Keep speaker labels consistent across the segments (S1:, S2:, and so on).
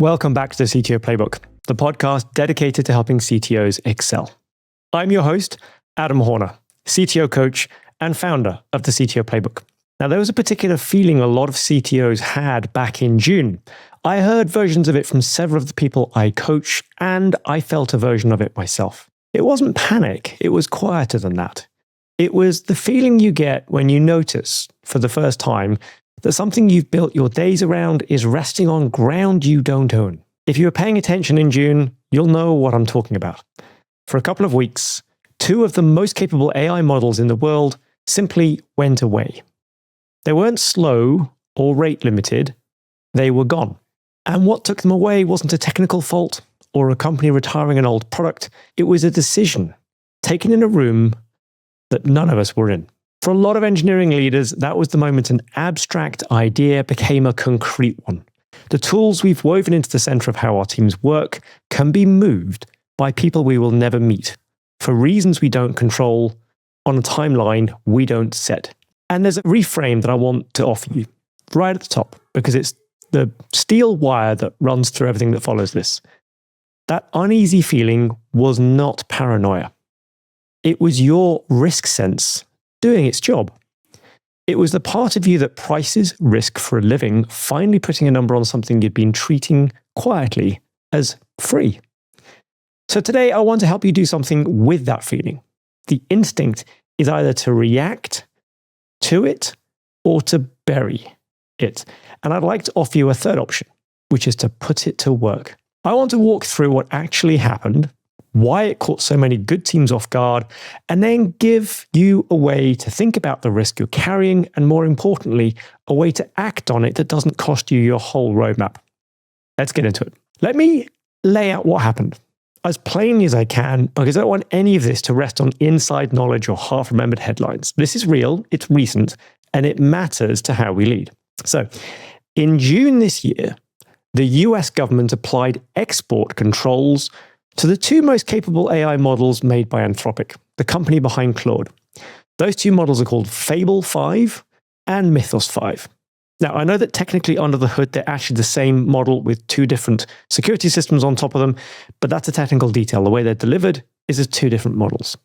S1: Welcome back to the CTO Playbook, the podcast dedicated to helping CTOs excel. I'm your host, Adam Horner, CTO coach and founder of the CTO Playbook. Now, there was a particular feeling a lot of CTOs had back in June. I heard versions of it from several of the people I coach, and I felt a version of it myself. It wasn't panic, it was quieter than that. It was the feeling you get when you notice, for the first time, that something you've built your days around is resting on ground you don't own. If you were paying attention in June, you'll know what I'm talking about. For a couple of weeks, two of the most capable AI models in the world simply went away. They weren't slow or rate limited, they were gone. And what took them away wasn't a technical fault or a company retiring an old product. It was a decision taken in a room that none of us were in. For a lot of engineering leaders, that was the moment an abstract idea became a concrete one. The tools we've woven into the center of how our teams work can be moved by people we will never meet, for reasons we don't control, on a timeline we don't set. And there's a reframe that I want to offer you right at the top, because it's the steel wire that runs through everything that follows this. That uneasy feeling was not paranoia. It was your risk sense doing its job. It was the part of you that prices risk for a living, finally putting a number on something you'd been treating quietly as free. So today I want to help you do something with that feeling. The instinct is either to react to it or to bury it. And I'd like to offer you a third option, which is to put it to work. I want to walk through what actually happened, why it caught so many good teams off guard, and then give you a way to think about the risk you're carrying, and more importantly, a way to act on it that doesn't cost you your whole roadmap. Let's get into it. Let me lay out what happened as plainly as I can, because I don't want any of this to rest on inside knowledge or half-remembered headlines. This is real, it's recent, and it matters to how we lead. So, in June this year, the US government applied export controls to the two most capable AI models made by Anthropic, the company behind Claude. Those two models are called Fable 5 and Mythos 5. Now, I know that technically under the hood, they're actually the same model with two different security systems on top of them, but that's a technical detail. The way they're delivered is as two different models.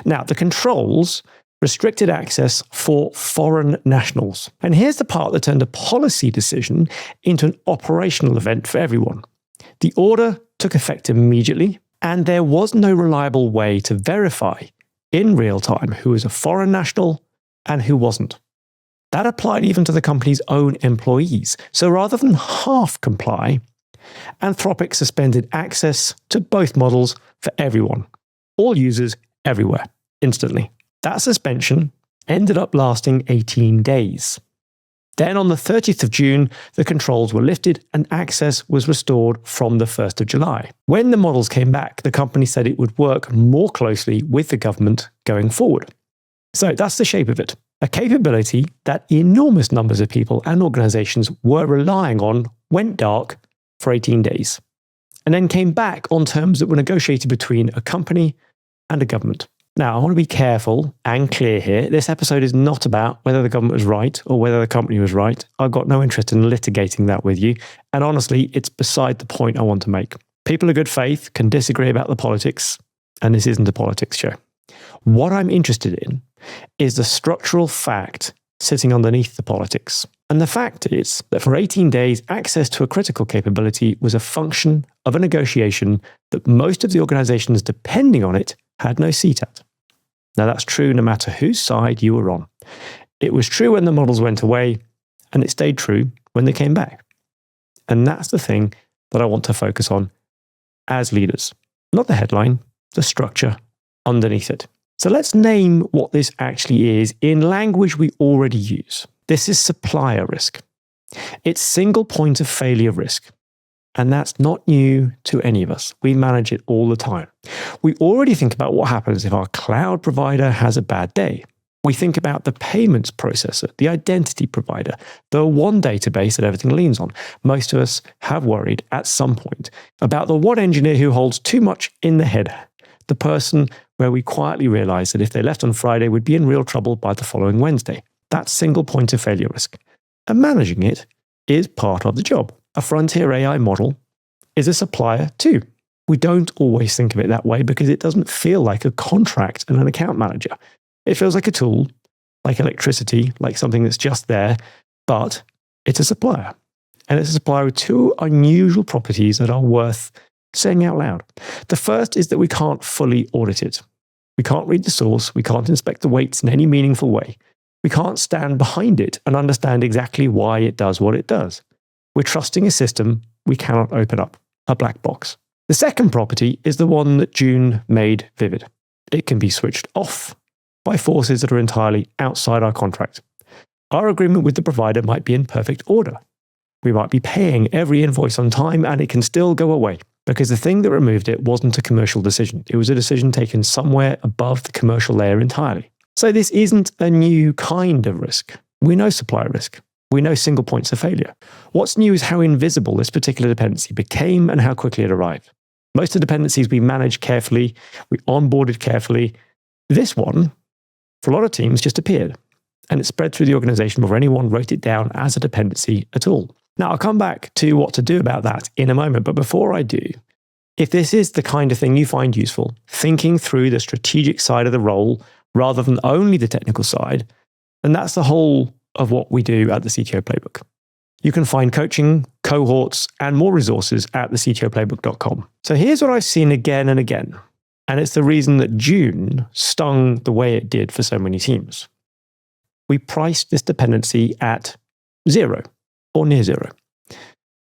S1: Now, the controls restricted access for foreign nationals. And here's the part that turned a policy decision into an operational event for everyone. The order took effect immediately, and there was no reliable way to verify in real time who was a foreign national and who wasn't. That applied even to the company's own employees. So rather than half comply, Anthropic suspended access to both models for everyone, all users everywhere, instantly. That suspension ended up lasting 18 days. Then on the 30th of June, the controls were lifted and access was restored from the 1st of July. When the models came back, the company said it would work more closely with the government going forward. So that's the shape of it. A capability that enormous numbers of people and organizations were relying on went dark for 18 days, and then came back on terms that were negotiated between a company and a government. Now, I want to be careful and clear here. This episode is not about whether the government was right or whether the company was right. I've got no interest in litigating that with you. And honestly, it's beside the point I want to make. People of good faith can disagree about the politics, and this isn't a politics show. What I'm interested in is the structural fact sitting underneath the politics. And the fact is that for 18 days, access to a critical capability was a function of a negotiation that most of the organizations depending on it had no seat at. Now, that's true no matter whose side you were on. It was true when the models went away, and it stayed true when they came back. And that's the thing that I want to focus on as leaders. Not the headline, the structure underneath it. So let's name what this actually is in language we already use. This is supplier risk. It's single point of failure risk. And that's not new to any of us. We manage it all the time. We already think about what happens if our cloud provider has a bad day. We think about the payments processor, the identity provider, the one database that everything leans on. Most of us have worried at some point about the one engineer who holds too much in the head, the person where we quietly realize that if they left on Friday, we'd be in real trouble by the following Wednesday. That's single point of failure risk. And managing it is part of the job. A frontier AI model is a supplier too. We don't always think of it that way because it doesn't feel like a contract and an account manager. It feels like a tool, like electricity, like something that's just there, but it's a supplier. And it's a supplier with two unusual properties that are worth saying out loud. The first is that we can't fully audit it. We can't read the source. We can't inspect the weights in any meaningful way. We can't stand behind it and understand exactly why it does what it does. We're trusting a system we cannot open up, a black box. The second property is the one that June made vivid. It can be switched off by forces that are entirely outside our contract. Our agreement with the provider might be in perfect order. We might be paying every invoice on time and it can still go away because the thing that removed it wasn't a commercial decision. It was a decision taken somewhere above the commercial layer entirely. So this isn't a new kind of risk. We know supplier risk. We know single points of failure. What's new is how invisible this particular dependency became and how quickly it arrived. Most of the dependencies we managed carefully, we onboarded carefully. This one, for a lot of teams, just appeared. And it spread through the organization before anyone wrote it down as a dependency at all. Now, I'll come back to what to do about that in a moment. But before I do, if this is the kind of thing you find useful, thinking through the strategic side of the role rather than only the technical side, then that's the whole of what we do at the CTO Playbook. You can find coaching, cohorts, and more resources at thectoplaybook.com. So here's what I've seen again and again. And it's the reason that June stung the way it did for so many teams. We priced this dependency at 0 or near 0.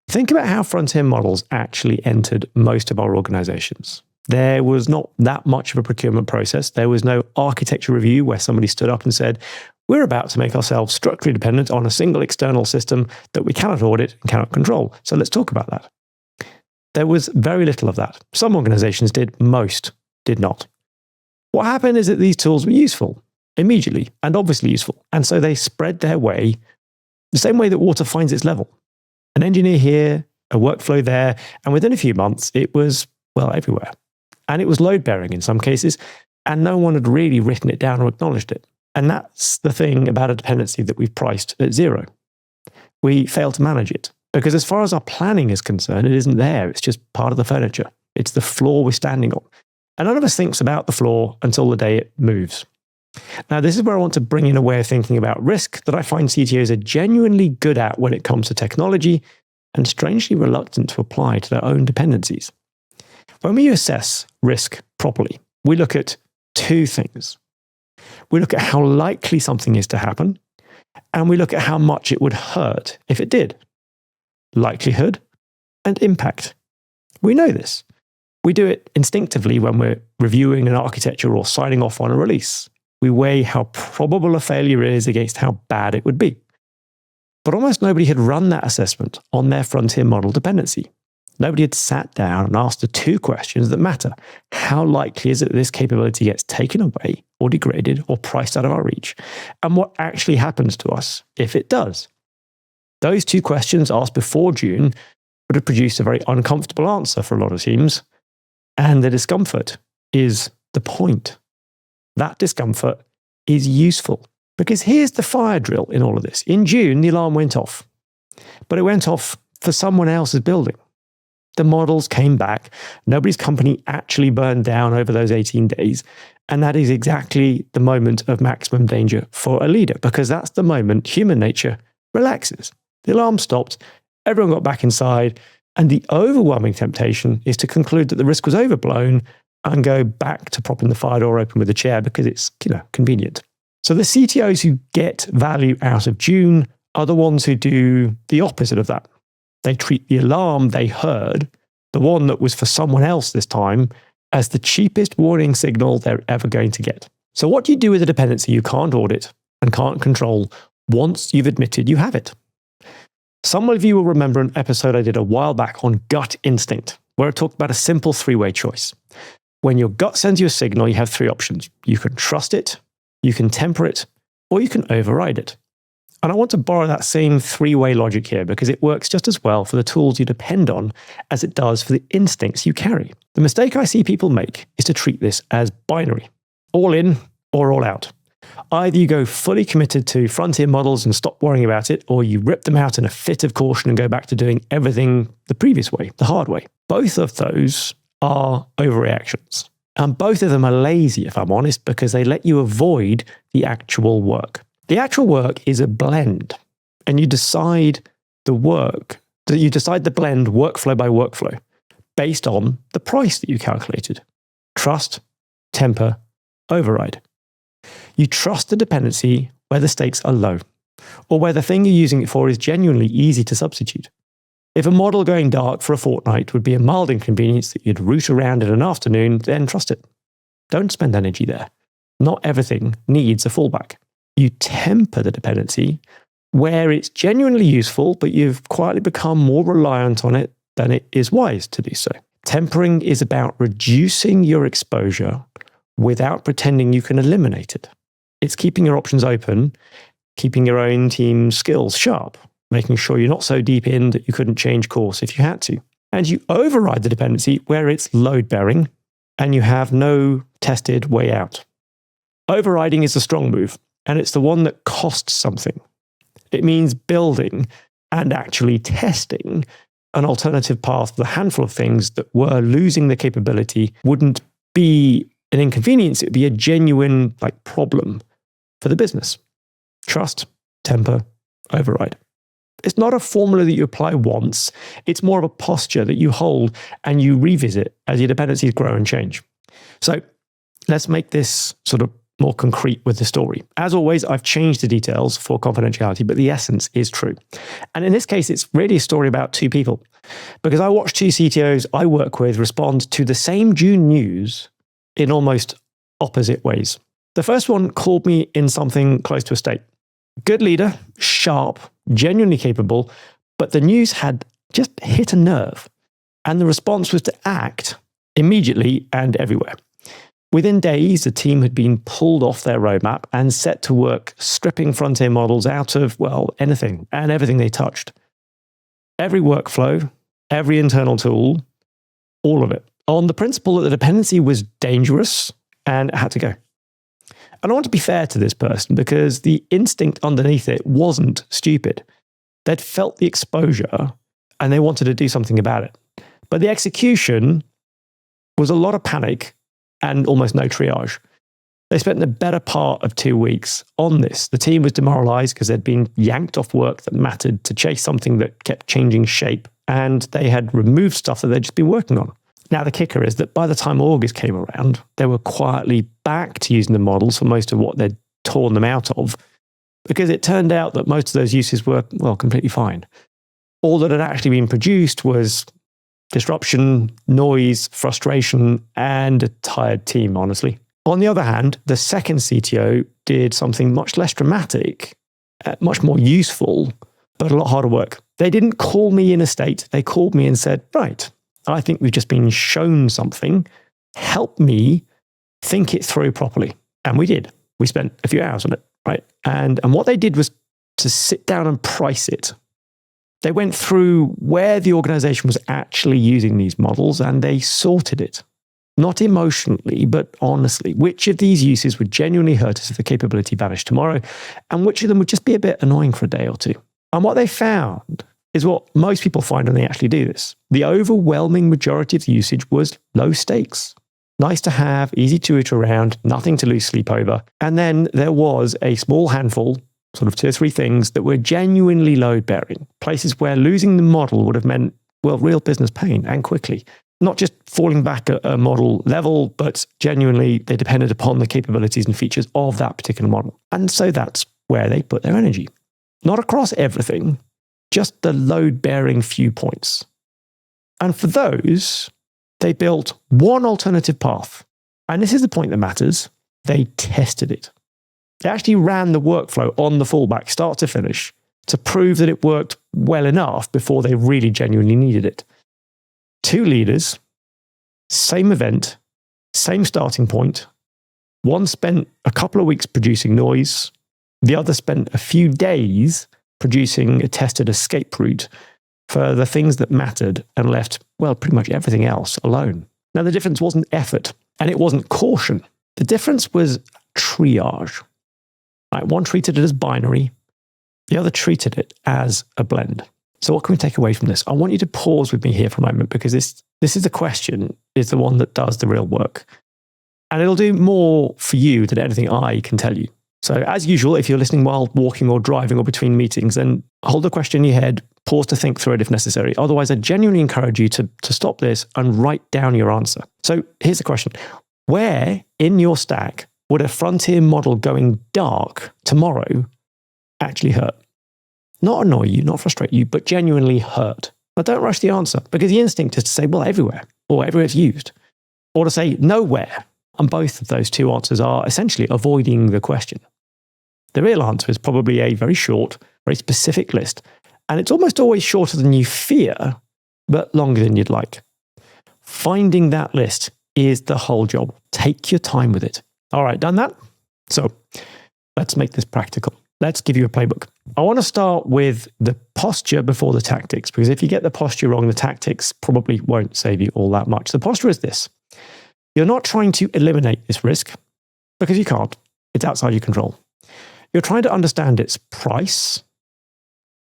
S1: Think about how front-end models actually entered most of our organizations. There was not that much of a procurement process. There was no architecture review where somebody stood up and said, we're about to make ourselves structurally dependent on a single external system that we cannot audit and cannot control. So let's talk about that. There was very little of that. Some organizations did, most did not. What happened is that these tools were useful immediately and obviously useful. And so they spread their way the same way that water finds its level. An engineer here, a workflow there, and within a few months, it was, well, everywhere. And it was load-bearing in some cases, and no one had really written it down or acknowledged it. And that's the thing about a dependency that we've priced at 0. We fail to manage it because as far as our planning is concerned, it isn't there. It's just part of the furniture. It's the floor we're standing on. And none of us thinks about the floor until the day it moves. Now, this is where I want to bring in a way of thinking about risk that I find CTOs are genuinely good at when it comes to technology and strangely reluctant to apply to their own dependencies. When we assess risk properly, we look at two things. We look at how likely something is to happen, and we look at how much it would hurt if it did. Likelihood and impact. We know this. We do it instinctively when we're reviewing an architecture or signing off on a release. We weigh how probable a failure is against how bad it would be. But almost nobody had run that assessment on their frontier model dependency. Nobody had sat down and asked the two questions that matter. How likely is it that this capability gets taken away or degraded or priced out of our reach? And what actually happens to us if it does? Those two questions asked before June would have produced a very uncomfortable answer for a lot of teams. And the discomfort is the point. That discomfort is useful. Because here's the fire drill in all of this. In June, the alarm went off. But it went off for someone else's building. The models came back. Nobody's company actually burned down over those 18 days. And that is exactly the moment of maximum danger for a leader, because that's the moment human nature relaxes. The alarm stopped, everyone got back inside, and the overwhelming temptation is to conclude that the risk was overblown and go back to propping the fire door open with a chair because it's, convenient. So the CTOs who get value out of June are the ones who do the opposite of that. They treat the alarm they heard, the one that was for someone else this time, as the cheapest warning signal they're ever going to get. So what do you do with a dependency you can't audit and can't control once you've admitted you have it? Some of you will remember an episode I did a while back on gut instinct, where I talked about a simple three-way choice. When your gut sends you a signal, you have three options. You can trust it, you can temper it, or you can override it. And I want to borrow that same three-way logic here because it works just as well for the tools you depend on as it does for the instincts you carry. The mistake I see people make is to treat this as binary, all in or all out. Either you go fully committed to frontier models and stop worrying about it, or you rip them out in a fit of caution and go back to doing everything the previous way, the hard way. Both of those are overreactions. And both of them are lazy, if I'm honest, because they let you avoid the actual work. The actual work is a blend, and you decide the blend workflow by workflow based on the price that you calculated. Trust, temper, override. You trust the dependency where the stakes are low, or where the thing you're using it for is genuinely easy to substitute. If a model going dark for a fortnight would be a mild inconvenience that you'd root around in an afternoon, then trust it. Don't spend energy there. Not everything needs a fallback. You temper the dependency where it's genuinely useful, but you've quietly become more reliant on it than it is wise to do so. Tempering is about reducing your exposure without pretending you can eliminate it. It's keeping your options open, keeping your own team's skills sharp, making sure you're not so deep in that you couldn't change course if you had to. And you override the dependency where it's load-bearing and you have no tested way out. Overriding is a strong move, and it's the one that costs something. It means building and actually testing an alternative path for the handful of things that were losing the capability wouldn't be an inconvenience, it would be a genuine problem for the business. Trust, temper, override. It's not a formula that you apply once. It's more of a posture that you hold and you revisit as your dependencies grow and change. So let's make this sort of more concrete with the story. As always, I've changed the details for confidentiality, but the essence is true. And in this case, it's really a story about two people, because I watched two CTOs I work with respond to the same June news in almost opposite ways. The first one called me in something close to a state. Good leader, sharp, genuinely capable, but the news had just hit a nerve. And the response was to act immediately and everywhere. Within days, the team had been pulled off their roadmap and set to work stripping frontier models out of, anything and everything they touched. Every workflow, every internal tool, all of it, on the principle that the dependency was dangerous and it had to go. And I want to be fair to this person because the instinct underneath it wasn't stupid. They'd felt the exposure and they wanted to do something about it. But the execution was a lot of panic and almost no triage. They spent the better part of 2 weeks on this. The team was demoralized because they'd been yanked off work that mattered to chase something that kept changing shape, and they had removed stuff that they'd just been working on. Now, the kicker is that by the time August came around, they were quietly back to using the models for most of what they'd torn them out of, because it turned out that most of those uses were, completely fine. All that had actually been produced was disruption, noise, frustration, and a tired team, honestly. On the other hand, the second CTO did something much less dramatic, much more useful, but a lot harder work. They didn't call me in a state. They called me and said, right, I think we've just been shown something. Help me think it through properly. And we did. We spent a few hours on it, right? And what they did was to sit down and price it. They went through where the organization was actually using these models and they sorted it. Not emotionally, but honestly. Which of these uses would genuinely hurt us if the capability vanished tomorrow? And which of them would just be a bit annoying for a day or two? And what they found is what most people find when they actually do this. The overwhelming majority of the usage was low stakes. Nice to have, easy to iterate around, nothing to lose sleep over. And then there was a small handful, sort of 2 or 3 things that were genuinely load-bearing, places where losing the model would have meant, real business pain and quickly. Not just falling back at a model level, but genuinely they depended upon the capabilities and features of that particular model. And so that's where they put their energy. Not across everything, just the load-bearing few points. And for those, they built one alternative path. And this is the point that matters. They tested it. They actually ran the workflow on the fallback, start to finish, to prove that it worked well enough before they really genuinely needed it. 2 leaders, same event, same starting point. One spent a couple of weeks producing noise. The other spent a few days producing a tested escape route for the things that mattered and left, pretty much everything else alone. Now, the difference wasn't effort and it wasn't caution. The difference was triage. Right? One treated it as binary, the other treated it as a blend. So what can we take away from this? I want you to pause with me here for a moment, because this is the question, is the one that does the real work. And it'll do more for you than anything I can tell you. So as usual, if you're listening while walking or driving or between meetings, then hold the question in your head, pause to think through it if necessary. Otherwise, I genuinely encourage you to stop this and write down your answer. So here's the question. Where in your stack would a frontier model going dark tomorrow actually hurt? Not annoy you, not frustrate you, but genuinely hurt. But don't rush the answer, because the instinct is to say, well, everywhere, or everywhere it's used, or to say nowhere. And both of those two answers are essentially avoiding the question. The real answer is probably a very short, very specific list. And it's almost always shorter than you fear, but longer than you'd like. Finding that list is the whole job. Take your time with it. All right, done that? So let's make this practical. Let's give you a playbook. I want to start with the posture before the tactics, because if you get the posture wrong, the tactics probably won't save you all that much. The posture is this. You're not trying to eliminate this risk, because you can't. It's outside your control. You're trying to understand its price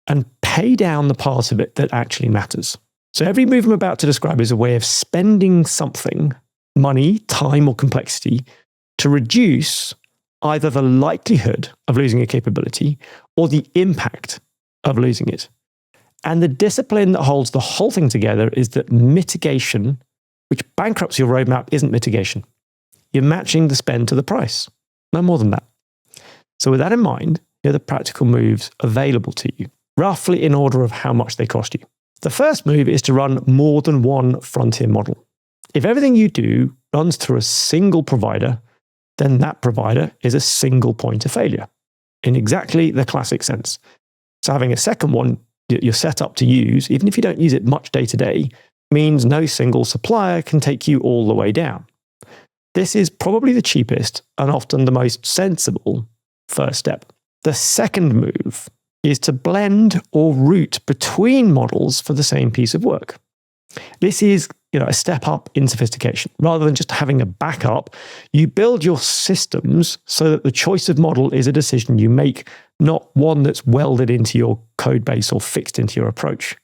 S1: and pay down the part of it that actually matters. So every move I'm about to describe is a way of spending something, money, time, or complexity, to reduce either the likelihood of losing a capability or the impact of losing it. And the discipline that holds the whole thing together is that mitigation, which bankrupts your roadmap, isn't mitigation. You're matching the spend to the price. No more than that. So with that in mind, here are the practical moves available to you, roughly in order of how much they cost you. The first move is to run more than one frontier model. If everything you do runs through a single provider, then that provider is a single point of failure in exactly the classic sense. So having a second one that you're set up to use, even if you don't use it much day to day, means no single supplier can take you all the way down. This is probably the cheapest and often the most sensible first step. The second move is to blend or route between models for the same piece of work. This is a step up in sophistication. Rather than just having a backup, you build your systems so that the choice of model is a decision you make, not one that's welded into your code base or fixed into your approach.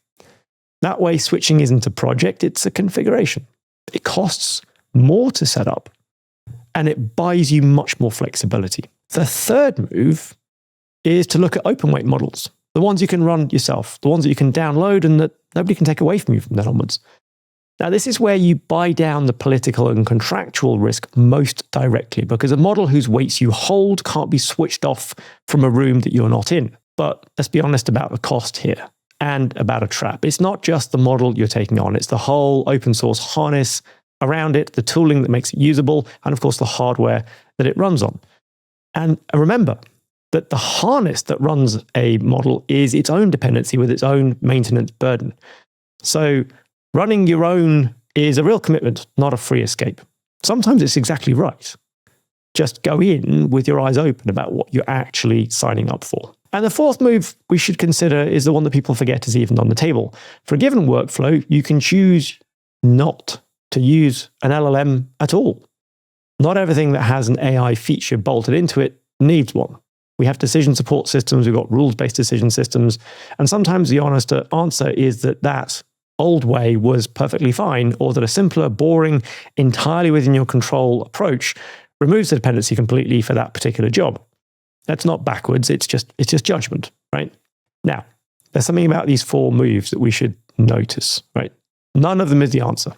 S1: That way, switching isn't a project, it's a configuration. It costs more to set up, and it buys you much more flexibility. The third move is to look at open weight models, the ones you can run yourself, the ones that you can download and that nobody can take away from you from then onwards. Now, this is where you buy down the political and contractual risk most directly, because a model whose weights you hold can't be switched off from a room that you're not in. But let's be honest about the cost here and about a trap. It's not just the model you're taking on, it's the whole open source harness around it, the tooling that makes it usable, and of course the hardware that it runs on. And remember that the harness that runs a model is its own dependency with its own maintenance burden. So running your own is a real commitment, not a free escape. Sometimes it's exactly right. Just go in with your eyes open about what you're actually signing up for. And the fourth move we should consider is the one that people forget is even on the table. For a given workflow, you can choose not to use an LLM at all. Not everything that has an AI feature bolted into it needs one. We have decision support systems, we've got rules-based decision systems, and sometimes the honest answer is that old way was perfectly fine, or that a simpler, boring, entirely within your control approach removes the dependency completely for that particular job. That's not backwards, it's just judgment, right? Now, there's something about these four moves that we should notice, right? None of them is the answer.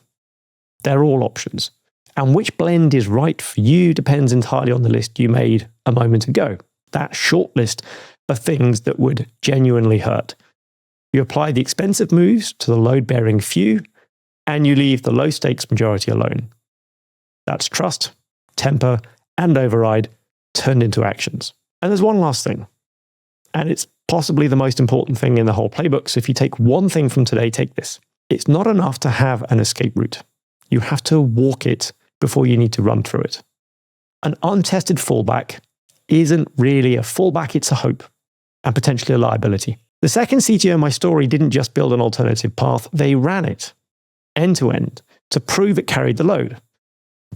S1: They're all options. And which blend is right for you depends entirely on the list you made a moment ago. That short list of things that would genuinely hurt. You apply the expensive moves to the load-bearing few, and you leave the low-stakes majority alone. That's trust, temper, and override turned into actions. And there's one last thing, and it's possibly the most important thing in the whole playbook. So if you take one thing from today, take this. It's not enough to have an escape route. You have to walk it before you need to run through it. An untested fallback isn't really a fallback, it's a hope, and potentially a liability. The second CTO in my story didn't just build an alternative path, they ran it end to end to prove it carried the load.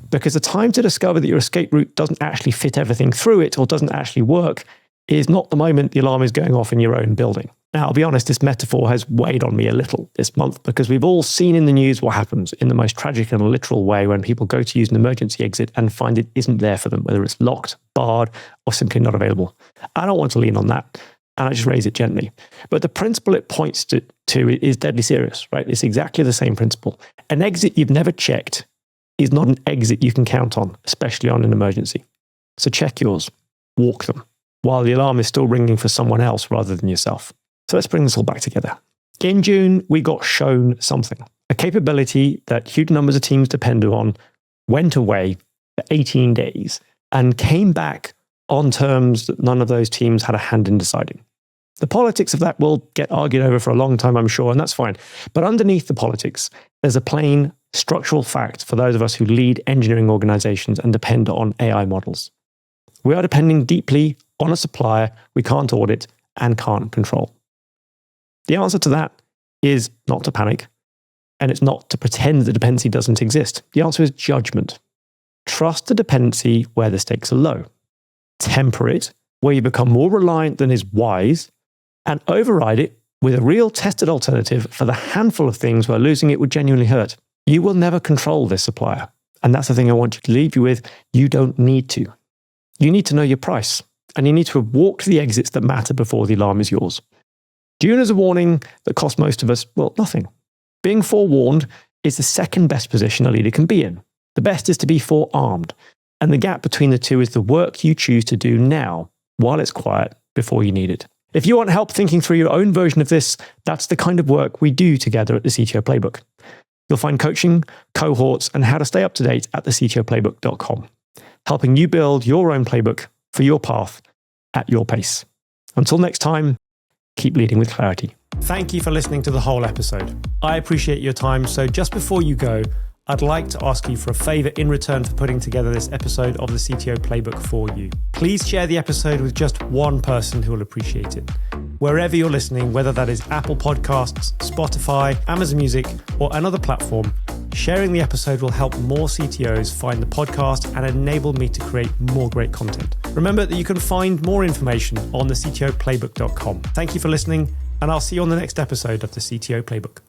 S1: Because the time to discover that your escape route doesn't actually fit everything through it or doesn't actually work is not the moment the alarm is going off in your own building. Now, I'll be honest, this metaphor has weighed on me a little this month because we've all seen in the news what happens in the most tragic and literal way when people go to use an emergency exit and find it isn't there for them, whether it's locked, barred, or simply not available. I don't want to lean on that, and I just raise it gently. But the principle it points to is deadly serious, right? It's exactly the same principle. An exit you've never checked is not an exit you can count on, especially on an emergency. So check yours, walk them, while the alarm is still ringing for someone else rather than yourself. So let's bring this all back together. In June, we got shown something. A capability that huge numbers of teams depended on went away for 18 days and came back on terms that none of those teams had a hand in deciding. The politics of that will get argued over for a long time, I'm sure, and that's fine. But underneath the politics, there's a plain structural fact for those of us who lead engineering organizations and depend on AI models. We are depending deeply on a supplier we can't audit and can't control. The answer to that is not to panic, and it's not to pretend the dependency doesn't exist. The answer is judgment. Trust the dependency where the stakes are low. Temper it where you become more reliant than is wise, and override it with a real tested alternative for the handful of things where losing it would genuinely hurt. You will never control this supplier, and that's the thing I want you to leave you with. You don't need to. You need to know your price, and you need to have walked the exits that matter before the alarm is yours. June is a warning that costs most of us, well, nothing. Being forewarned is the second best position a leader can be in. The best is to be forearmed. And the gap between the two is the work you choose to do now, while it's quiet, before you need it. If you want help thinking through your own version of this, that's the kind of work we do together at the CTO Playbook. You'll find coaching, cohorts, and how to stay up to date at thectoplaybook.com, helping you build your own playbook for your path at your pace. Until next time, keep leading with clarity. Thank you for listening to the whole episode. I appreciate your time. So just before you go, I'd like to ask you for a favor in return for putting together this episode of the CTO Playbook for you. Please share the episode with just one person who will appreciate it. Wherever you're listening, whether that is Apple Podcasts, Spotify, Amazon Music, or another platform, sharing the episode will help more CTOs find the podcast and enable me to create more great content. Remember that you can find more information on the CTOplaybook.com. Thank you for listening, and I'll see you on the next episode of the CTO Playbook.